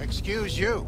Excuse you.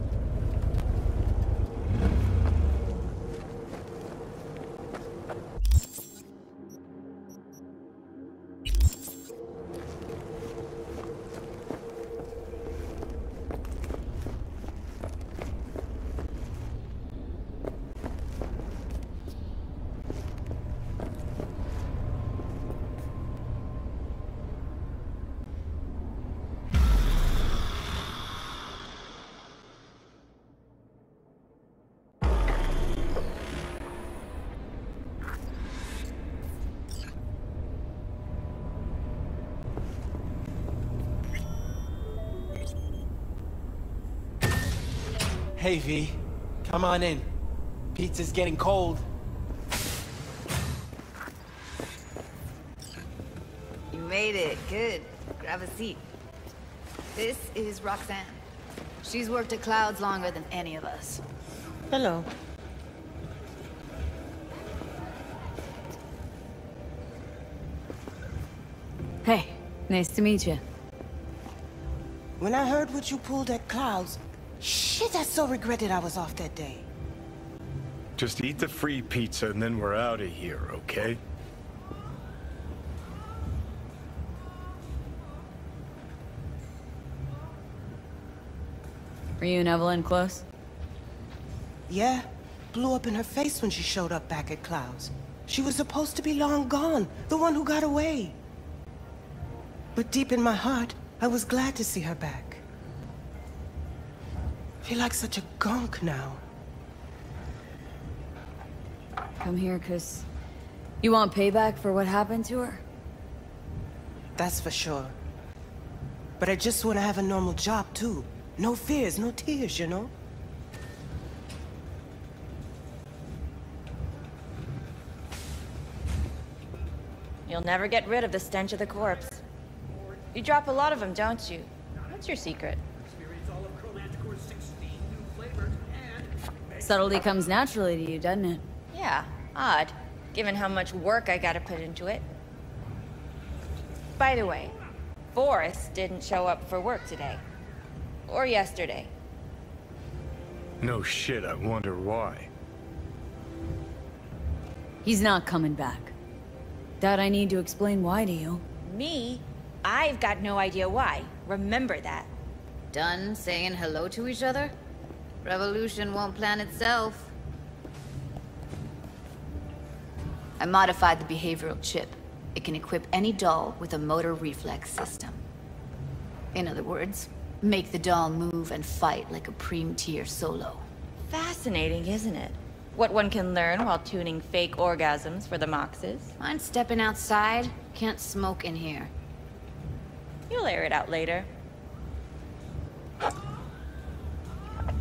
Hey, V. Come on in. Pizza's getting cold. You made it. Good. Grab a seat. This is Roxanne. She's worked at Clouds longer than any of us. Hello. Hey, nice to meet you. When I heard what you pulled at Clouds, shit, I so regretted I was off that day. Just eat the free pizza and then we're out of here, okay? Were you and Evelyn close? Yeah, blew up in her face when she showed up back at Clouds. She was supposed to be long gone, the one who got away. But deep in my heart, I was glad to see her back. Feel like such a gunk now. Come here, 'cause you want payback for what happened to her? That's for sure. But I just want to have a normal job, too. No fears, no tears, you know? You'll never get rid of the stench of the corpse. You drop a lot of them, don't you? What's your secret? Subtlety comes naturally to you, doesn't it? Yeah, odd, given how much work I gotta put into it. By the way, Forrest didn't show up for work today. Or yesterday. No shit, I wonder why. He's not coming back. Doubt I need to explain why to you. Me? I've got no idea why. Remember that. Done saying hello to each other? Revolution won't plan itself. I modified the behavioral chip. It can equip any doll with a motor reflex system. In other words, make the doll move and fight like a Prime-tier solo. Fascinating, isn't it? What one can learn while tuning fake orgasms for the Moxes. Mind stepping outside? Can't smoke in here. You'll air it out later.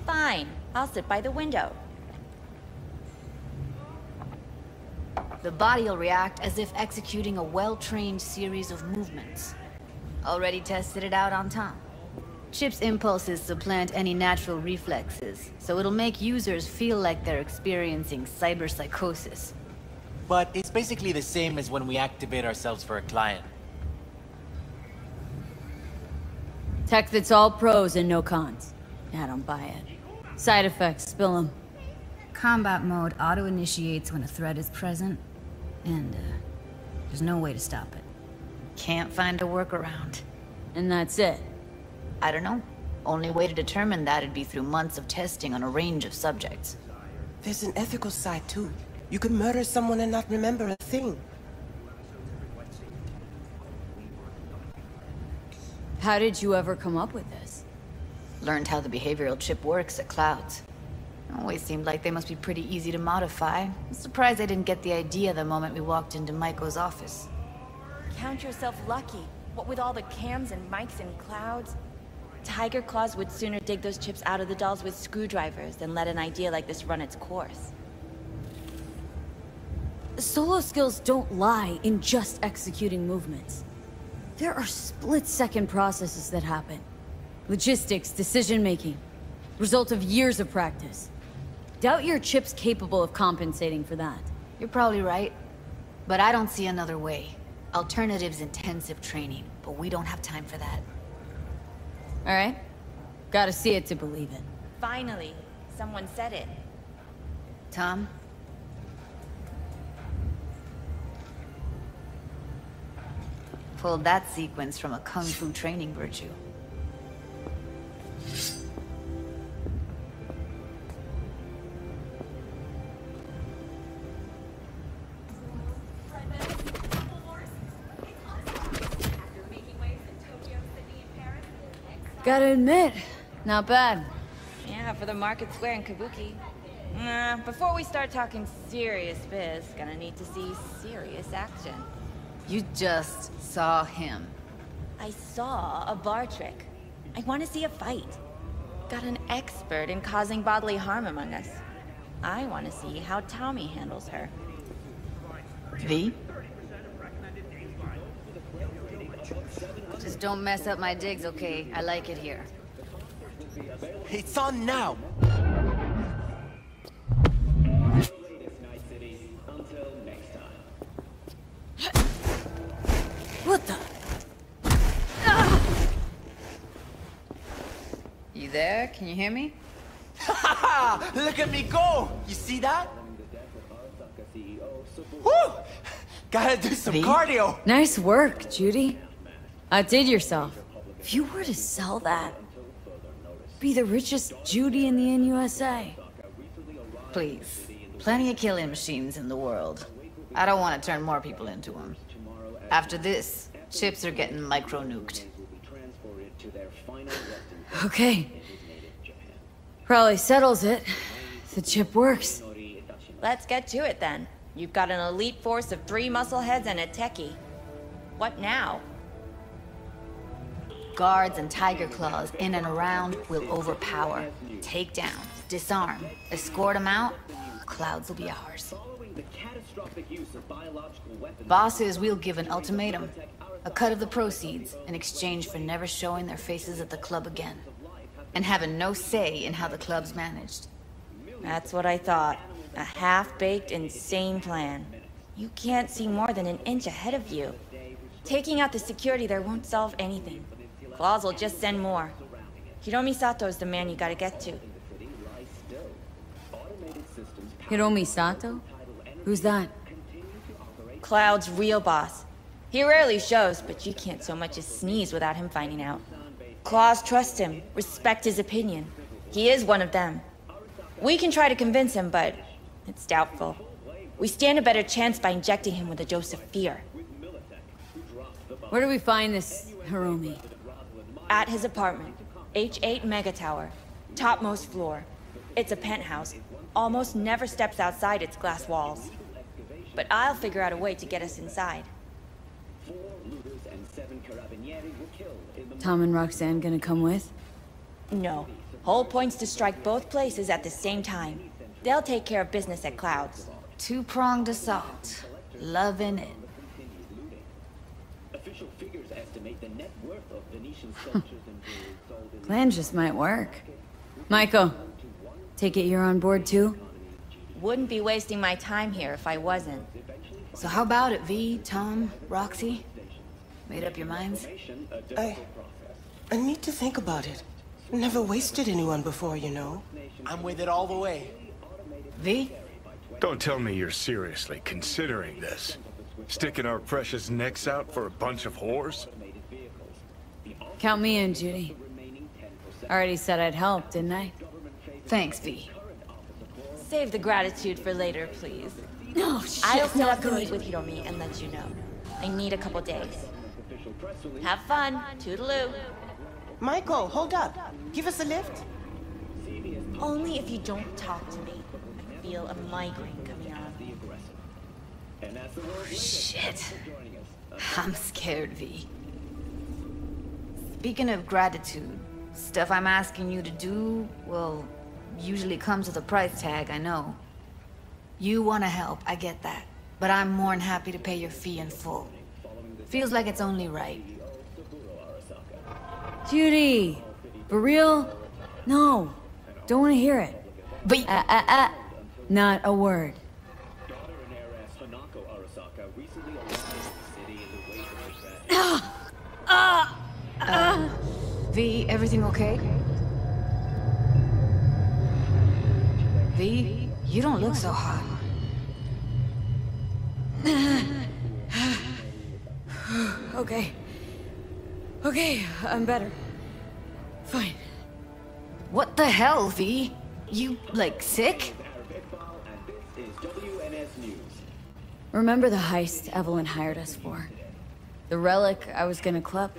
Fine, I'll sit by the window. The body'll react as if executing a well-trained series of movements. Already tested it out on Tom. Chip's impulses supplant any natural reflexes, so it'll make users feel like they're experiencing cyberpsychosis. But it's basically the same as when we activate ourselves for a client. Tech that's all pros and no cons. I don't buy it. Side effects, spill them. Combat mode auto-initiates when a threat is present, and there's no way to stop it. Can't find a workaround. And that's it. I don't know. Only way to determine that would be through months of testing on a range of subjects. There's an ethical side, too. You could murder someone and not remember a thing. How did you ever come up with this? Learned how the behavioral chip works at Clouds. Always seemed like they must be pretty easy to modify. I'm surprised I didn't get the idea the moment we walked into Maiko's office. Count yourself lucky. What with all the cams and mics and Clouds? Tiger Claws would sooner dig those chips out of the dolls with screwdrivers than let an idea like this run its course. Solo skills don't lie in just executing movements. There are split-second processes that happen. Logistics, decision-making. Result of years of practice. Doubt your chip's capable of compensating for that. You're probably right. But I don't see another way. Alternative's intensive training, but we don't have time for that. Alright. Gotta see it to believe it. Finally, someone said it. Tom? Pulled that sequence from a kung fu training virtue. Gotta admit, not bad. Yeah, for the market square in Kabuki. Before we start talking serious biz, gonna need to see serious action. You just saw him. I saw a bar trick. I want to see a fight. Got an expert in causing bodily harm among us. I want to see how Tommy handles her. V? Just don't mess up my digs, okay? I like it here. It's on now. What the? You there? Can you hear me? Look at me go! You see that? Woo! Gotta do some cardio. Nice work, Judy. Outdid yourself. If you were to sell that, be the richest Judy in the NUSA. Please. Plenty of killing machines in the world. I don't want to turn more people into them. After this, chips are getting micro-nuked. Okay. Probably settles it. If the chip works. Let's get to it then. You've got an elite force of 3 muscleheads and a techie. What now? Guards and tiger claws in and around will overpower. Take down, disarm, escort them out. Clouds will be ours. Bosses, we'll give an ultimatum. A cut of the proceeds in exchange for never showing their faces at the club again. And having no say in how the club's managed. That's what I thought. A half-baked, insane plan. You can't see more than an inch ahead of you. Taking out the security there won't solve anything. Claws will just send more. Hiromi Sato's the man you gotta get to. Hiromi Sato? Who's that? Cloud's real boss. He rarely shows, but you can't so much as sneeze without him finding out. Claws trust him, respect his opinion. He is one of them. We can try to convince him, but it's doubtful. We stand a better chance by injecting him with a dose of fear. Where do we find this Hiromi? At his apartment, H8 Mega Tower, topmost floor. It's a penthouse. Almost never steps outside its glass walls. But I'll figure out a way to get us inside. Tom and Roxanne gonna come with? No. Whole point's to strike both places at the same time. They'll take care of business at Clouds. Two-pronged assault. Loving it. Plan just might work. Michael, take it you're on board too? Wouldn't be wasting my time here if I wasn't. So how about it, V, Tom, Roxy? Made up your minds? I need to think about it. Never wasted anyone before, you know. I'm with it all the way. V? Don't tell me you're seriously considering this. Sticking our precious necks out for a bunch of whores? Count me in, Judy. Already said I'd help, didn't I? Thanks, V. Save the gratitude for later, please. No, shit, I'll set not up to meet good. with Hiromi and let you know. I need a couple days. Have fun. Toodaloo. Michael, hold up. Give us a lift. Only if you don't talk to me. I feel a migraine coming on. Shit. I'm scared, V. Speaking of gratitude, stuff I'm asking you to do, well, usually comes with a price tag, I know. You want to help, I get that. But I'm more than happy to pay your fee in full. Feels like it's only right. Judy! For real? No. Don't want to hear it. But Not a word. V, everything okay? V, you don't look so hot. Okay. Okay, I'm better. Fine. What the hell, V? You, like, sick? Remember the heist Evelyn hired us for? The relic I was gonna club?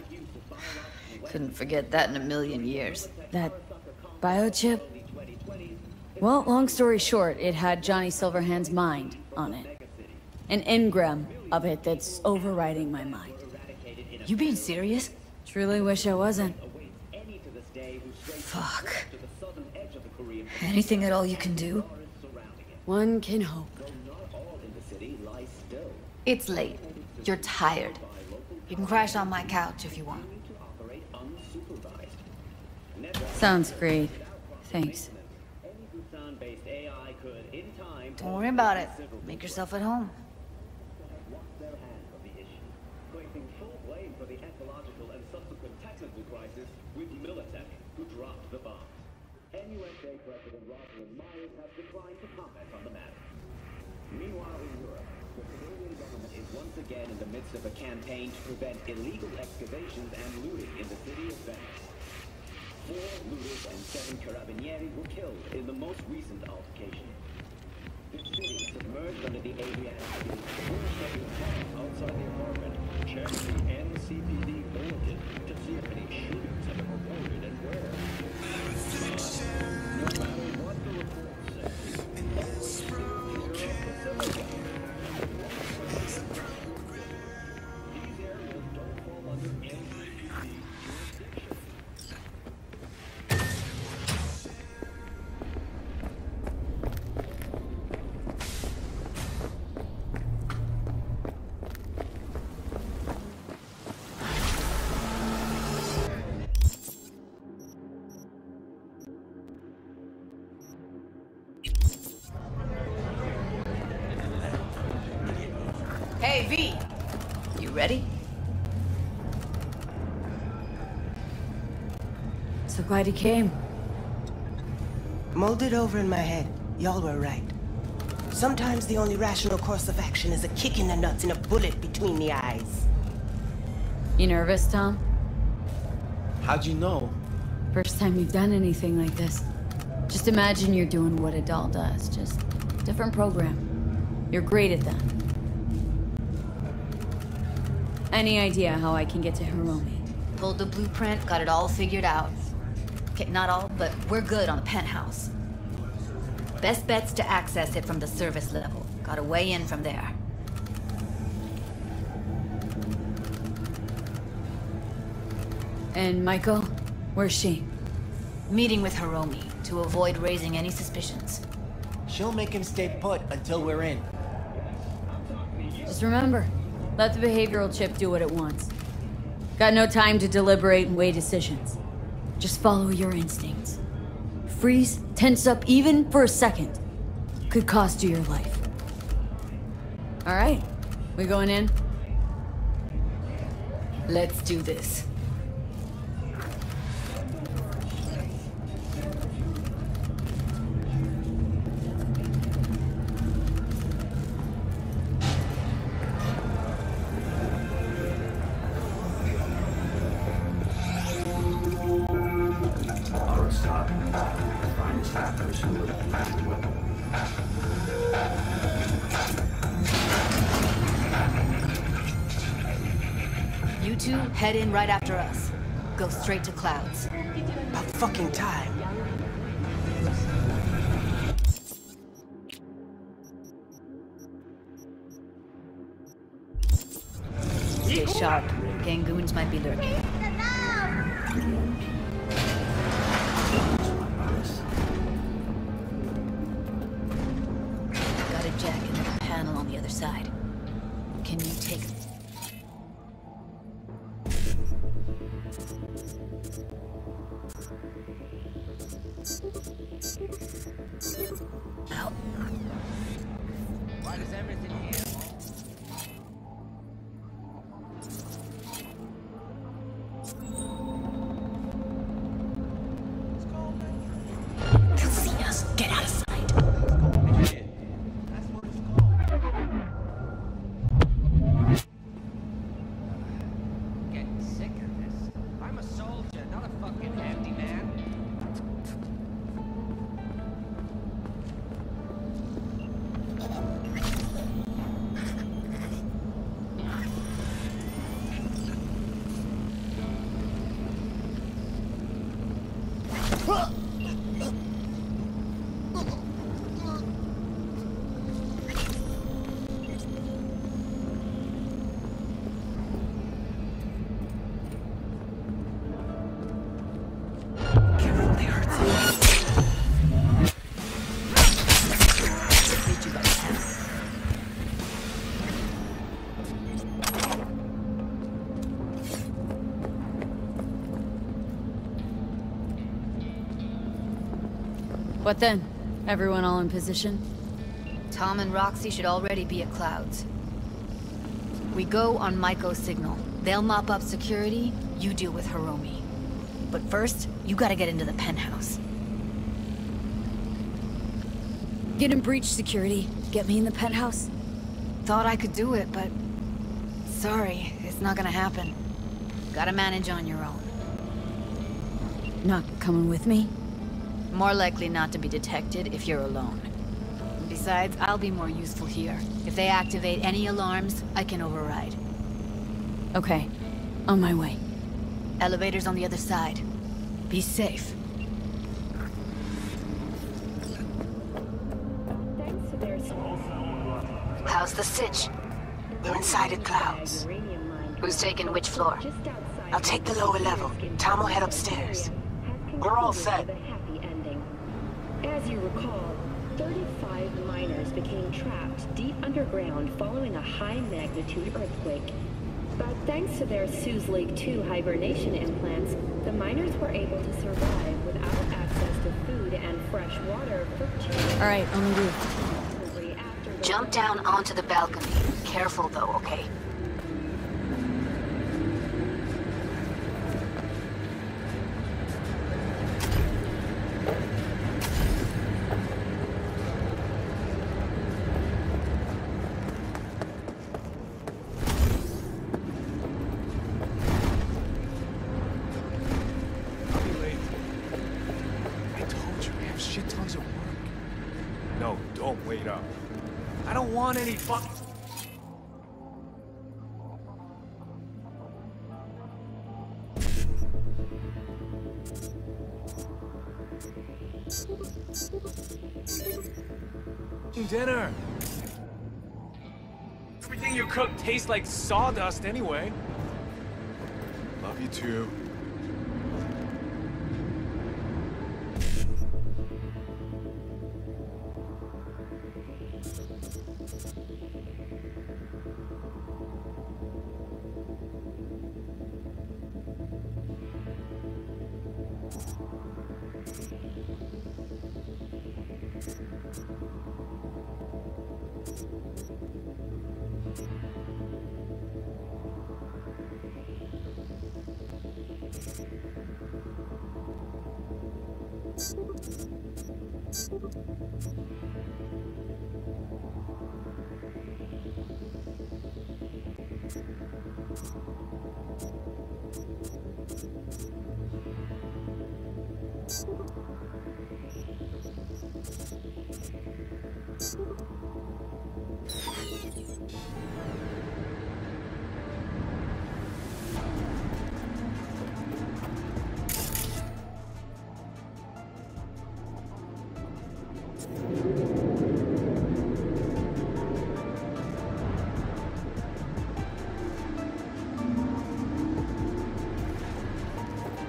Couldn't forget that in a million years. That biochip? Well, long story short, it had Johnny Silverhand's mind on it. An engram of it that's overriding my mind. You being serious? Truly wish I wasn't. Fuck. Anything at all you can do? One can hope. It's late. You're tired. You can crash on my couch if you want. Sounds great. Thanks. Don't worry about it. Make yourself at home. Again in the midst of a campaign to prevent illegal excavations and looting in the city of Venice. 4 looters and 7 carabinieri were killed in the most recent altercation. The city submerged under the Adriatic Sea. Outside the apartment, check the NCPD bulletin to see if any shootings have been reported and where. No matter what the reports say, Hey, V! You ready? So glad he came. Mulled it over in my head. Y'all were right. Sometimes the only rational course of action is a kick in the nuts and a bullet between the eyes. You nervous, Tom? How'd you know? First time you've done anything like this. Just imagine you're doing what a doll does, just different program. You're great at that. Any idea how I can get to Hiromi? Pulled the blueprint, got it all figured out. Okay, not all, but we're good on the penthouse. Best bet's to access it from the service level. Got a way in from there. And Michael? Where's she? Meeting with Hiromi to avoid raising any suspicions. She'll make him stay put until we're in. Just remember, let the behavioral chip do what it wants. Got no time to deliberate and weigh decisions. Just follow your instincts. Freeze, tense up even for a second. Could cost you your life. All right, we going in? Let's do this. You two head in right after us. Go straight to Clouds. About fucking time. Stay sharp. Gangoons might be lurking. Got a jack in the panel on the other side. Can you take it? Out. Why does everything here? They'll see us. Get out of sight. What then? Everyone all in position? Tom and Roxy should already be at Clouds. We go on Maiko's signal. They'll mop up security, you deal with Hiromi. But first, you gotta get into the penthouse. Get in breach security. Get me in the penthouse. Thought I could do it, but... sorry, it's not gonna happen. Gotta manage on your own. Not coming with me? More likely not to be detected if you're alone. Besides, I'll be more useful here. If they activate any alarms, I can override. Okay. On my way. Elevator's on the other side. Be safe. How's the sitch? We're inside at Clouds. Who's taking which floor? I'll take the lower level. Tom will head upstairs. We're all set. As you recall, 35 miners became trapped deep underground following a high-magnitude earthquake. But thanks to their Suze Lake 2 hibernation implants, the miners were able to survive without access to food and fresh water for 2 years. All right, on the roof. Jump down onto the balcony. Careful though, okay? No, don't wait up. I don't want any fuck... Dinner! Everything you cook tastes like sawdust anyway. Love you too.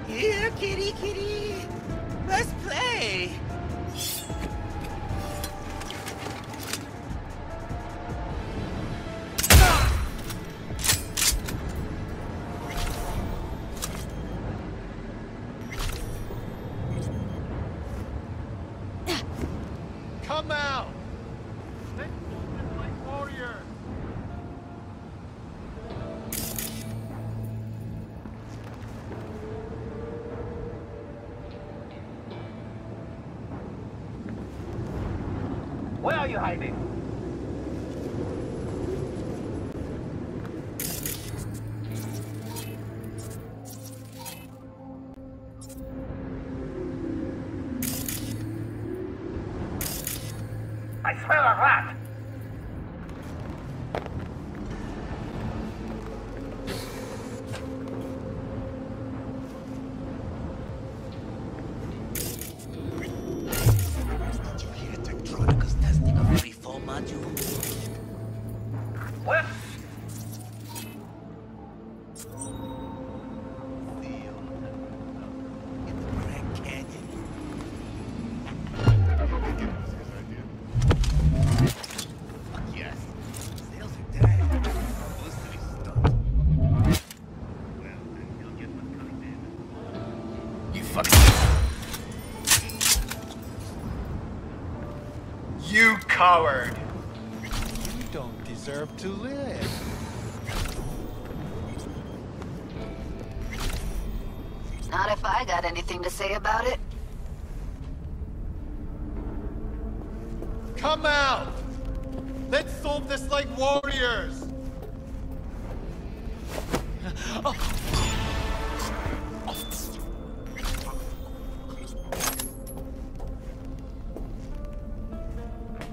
Here, kitty, kitty. Let's play. Come out! Let's like warrior! Where are you hiding? I smell a rat! What? You coward! You don't deserve to live. Not if I got anything to say about it. Come out! Let's solve this like warriors!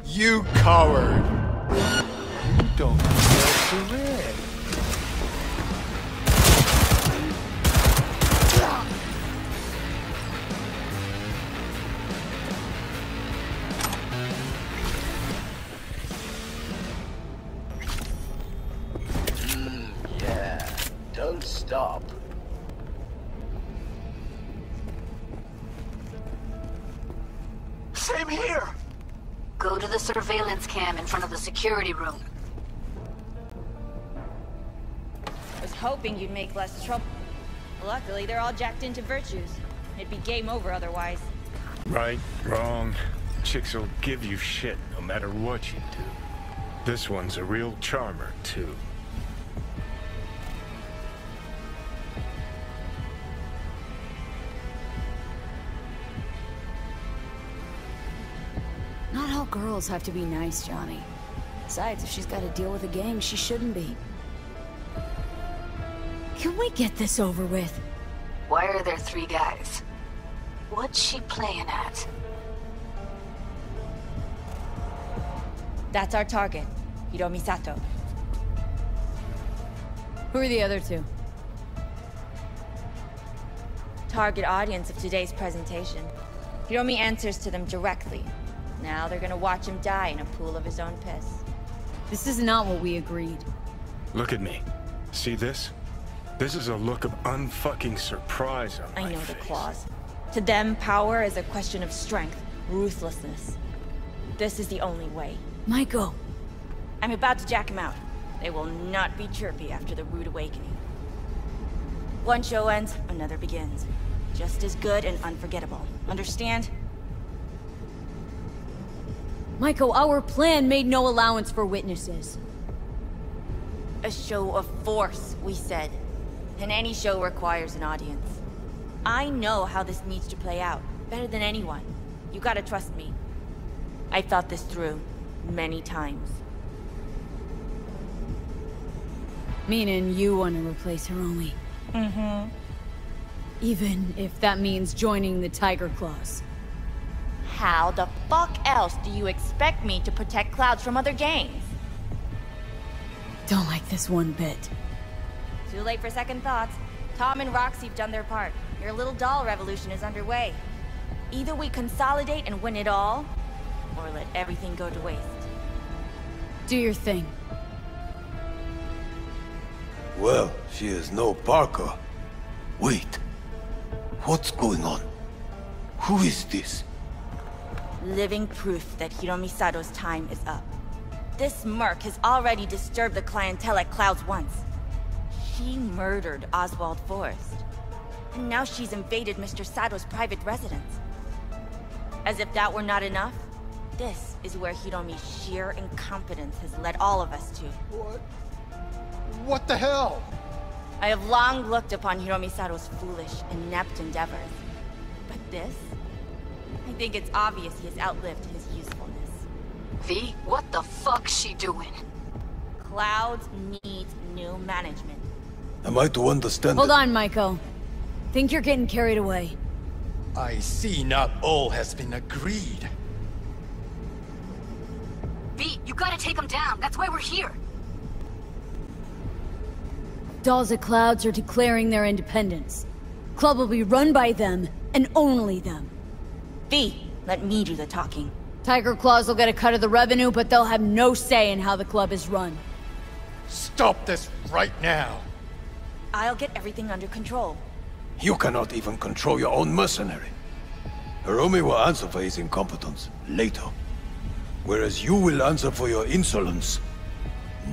You coward! You don't deserve to live. Yeah, don't stop. Same here! Go to the surveillance cam in front of the security room. I was hoping you'd make less trouble. Luckily, they're all jacked into virtues. It'd be game over otherwise. Right, wrong. Chicks will give you shit no matter what you do. This one's a real charmer, too. Not all girls have to be nice, Johnny. Besides, if she's got to deal with a gang, she shouldn't be. Can we get this over with? Why are there 3 guys? What's she playing at? That's our target, Hiromi Sato. Who are the other 2? Target audience of today's presentation. Hiromi answers to them directly. Now they're gonna watch him die in a pool of his own piss. This is not what we agreed. Look at me. See this? This is a look of unfucking surprise on my I know face. the claws. To them, power is a question of strength, ruthlessness. This is the only way. Michael! I'm about to jack him out. They will not be chirpy after the rude awakening. One show ends, another begins. Just as good and unforgettable. Understand? Michael, our plan made no allowance for witnesses. A show of force, we said. And any show requires an audience. I know how this needs to play out, better than anyone. You gotta trust me. I thought this through, many times. Meaning you want to replace Hiromi? Mm-hmm. Even if that means joining the Tiger Claws? How the fuck else do you expect me to protect Clouds from other gangs? Don't like this one bit. Too late for second thoughts. Tom and Roxy've done their part. Your little doll revolution is underway. Either we consolidate and win it all, or let everything go to waste. Do your thing. Well, she is no Parker. Wait. What's going on? Who is this? Living proof that Hiromi Sato's time is up. This merc has already disturbed the clientele at Clouds once. She murdered Oswald Forrest. And now she's invaded Mr. Sato's private residence. As if that were not enough, this is where Hiromi's sheer incompetence has led all of us to. What the hell? I have long looked upon Hiromi Sato's foolish, inept endeavors. But this? I think it's obvious he has outlived his usefulness. V, what the fuck's she doing? Clouds needs new management. Am I to understand Hold on, Michael. Think you're getting carried away. I see not all has been agreed. V, you gotta take him down. That's why we're here. Dolls at Clouds are declaring their independence. Club will be run by them, and only them. V, let me do the talking. Tiger Claws will get a cut of the revenue, but they'll have no say in how the club is run. Stop this right now. I'll get everything under control. You cannot even control your own mercenary. Hiromi will answer for his incompetence later. Whereas you will answer for your insolence.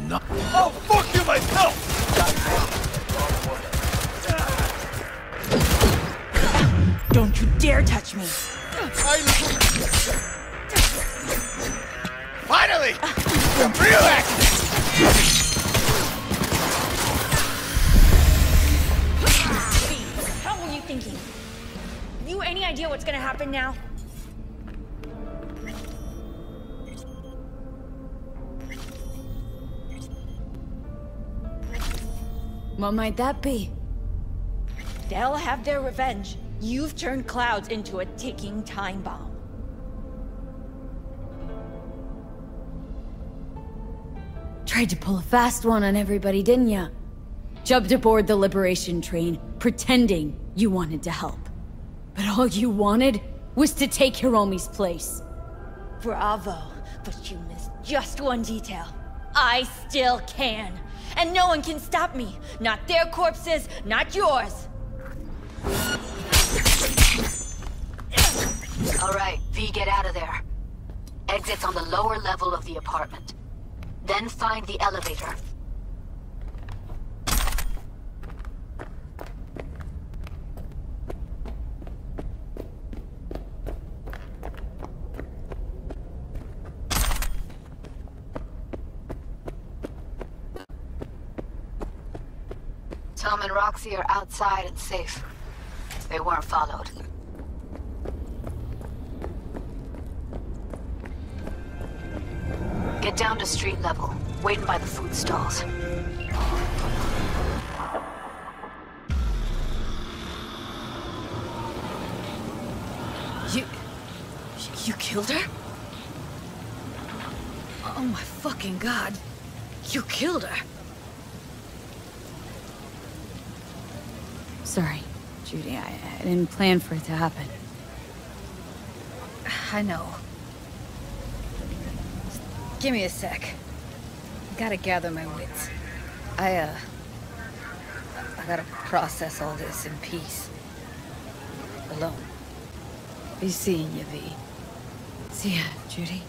No. I'll fuck you myself! Don't you dare touch me! Finally! Relax! What the hell were you thinking? You any idea what's gonna happen now? What might that be? They'll have their revenge. You've turned Clouds into a ticking time bomb. Tried to pull a fast one on everybody, didn't ya? Jumped aboard the Liberation train, pretending you wanted to help. But all you wanted was to take Hiromi's place. Bravo, but you missed just one detail. I still can. And no one can stop me. Not their corpses, not yours. All right, V, get out of there. Exit's on the lower level of the apartment. Then find the elevator. Tom and Roxy are outside and safe. They weren't followed. Get down to street level, waiting by the food stalls. You killed her? Oh my fucking god. You killed her. Sorry, Judy, I didn't plan for it to happen. I know. Give me a sec. I gotta gather my wits. I gotta process all this in peace. Alone. Be seeing you, V. See ya, Judy.